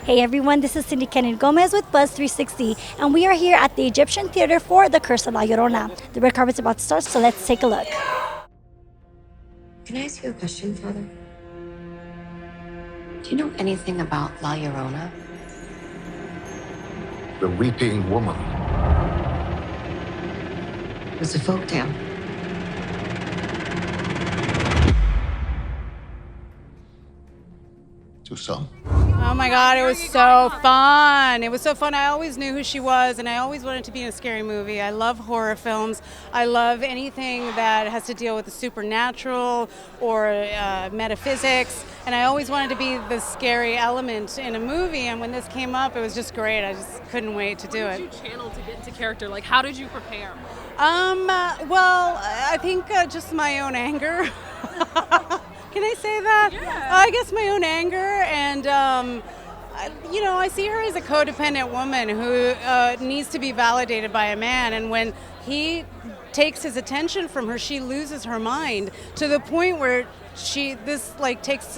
Hey everyone, this is Cindy Kennedy Gomez with Buzz 360, and we are here at the Egyptian Theater for The Curse of La Llorona. The red carpet's about to start, so let's take a look. Can I ask you a question, Father? Do you know anything about La Llorona? The Weeping Woman. It's a folktale. To some. Oh my God, it was so fun. It was so fun. I always knew who she was, and I always wanted to be in a scary movie. I love horror films. I love anything that has to deal with the supernatural or metaphysics, and I always wanted to be the scary element in a movie, and when this came up, it was just great. I just couldn't wait to do it. What did you channel to get into character? Like, how did you prepare? Well, I think just my own anger. Can I say that? Yeah. I guess my own anger, and I see her as a codependent woman who needs to be validated by a man, and when he takes his attention from her, she loses her mind to the point where this takes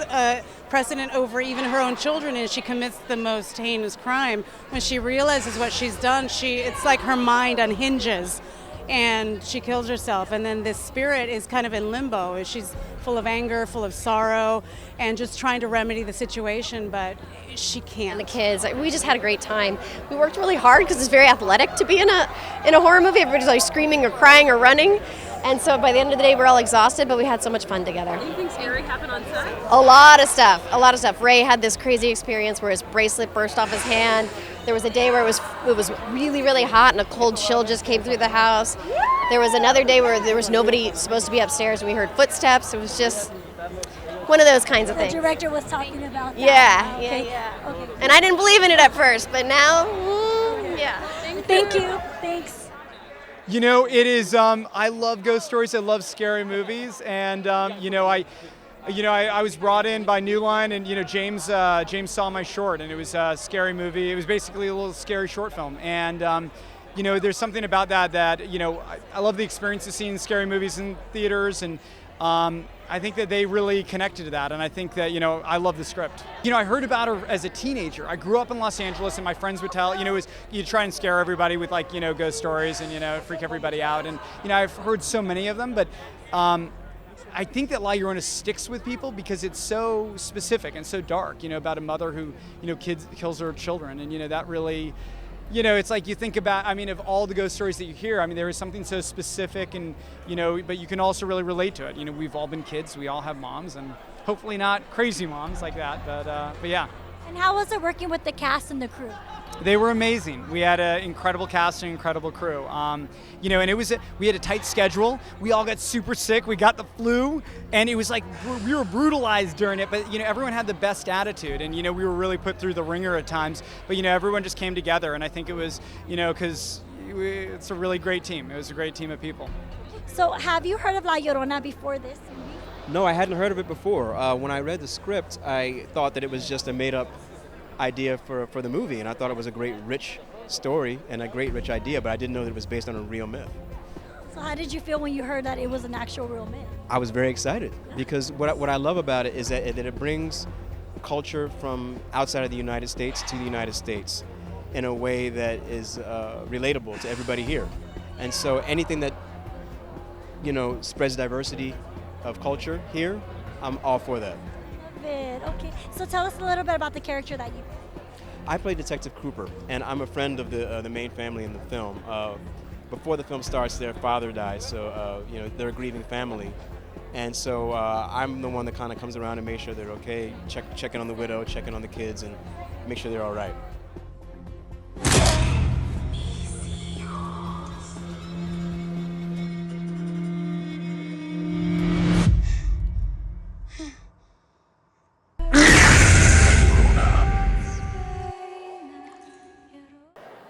precedent over even her own children, and she commits the most heinous crime. When she realizes what she's done, it's like her mind unhinges. And she kills herself, and then this spirit is kind of in limbo. She's full of anger, full of sorrow, and just trying to remedy the situation, but she can't. And the kids, we just had a great time. We worked really hard because it's very athletic to be in a horror movie. Everybody's like screaming or crying or running, and so by the end of the day, we're all exhausted, but we had so much fun together. Anything scary happen on set? A lot of stuff. Ray had this crazy experience where his bracelet burst off his hand. There was a day where it was really, really hot and a cold chill just came through the house. There was another day where there was nobody supposed to be upstairs and we heard footsteps. It was just one of those kinds of things. The director was talking about that. Yeah, Okay. yeah. Okay. And I didn't believe in it at first, but now, yeah. Thank you. Thanks. You know, it is, I love ghost stories, I love scary movies, and, I was brought in by New Line, and, James saw my short, and it was a scary movie. It was basically a little scary short film, and, there's something about that, I love the experience of seeing scary movies in theaters, and I think that they really connected to that, and I think that, I love the script. I heard about her as a teenager. I grew up in Los Angeles, and my friends would tell, you try and scare everybody with, ghost stories and, freak everybody out, and, I've heard so many of them, but I think that La Llorona sticks with people because it's so specific and so dark, about a mother who, kills her children, and, that really... it's like you think about, of all the ghost stories that you hear, there is something so specific and, but you can also really relate to it. We've all been kids, we all have moms, and hopefully not crazy moms like that, but yeah. And how was it working with the cast and the crew? They were amazing. We had an incredible cast and incredible crew. And we had a tight schedule. We all got super sick. We got the flu, and it was like we were brutalized during it. But everyone had the best attitude, and we were really put through the ringer at times. But everyone just came together, and I think it was because it's a really great team. It was a great team of people. So, have you heard of La Llorona before this movie? No, I hadn't heard of it before. When I read the script, I thought that it was just a made-up idea for the movie, and I thought it was a great rich story and a great rich idea, but I didn't know that it was based on a real myth. So how did you feel when you heard that it was an actual real myth? I was very excited because what I love about it is that it brings culture from outside of the United States to the United States in a way that is relatable to everybody here. And so anything that spreads diversity of culture here, I'm all for that. Okay, so tell us a little bit about the character that you played. I play Detective Cooper, and I'm a friend of the main family in the film. Before the film starts, their father dies, so they're a grieving family, and so I'm the one that kind of comes around and makes sure they're okay, checking on the widow, checking on the kids, and make sure they're all right.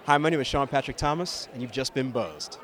Hi, my name is Sean Patrick Thomas, and you've just been buzzed.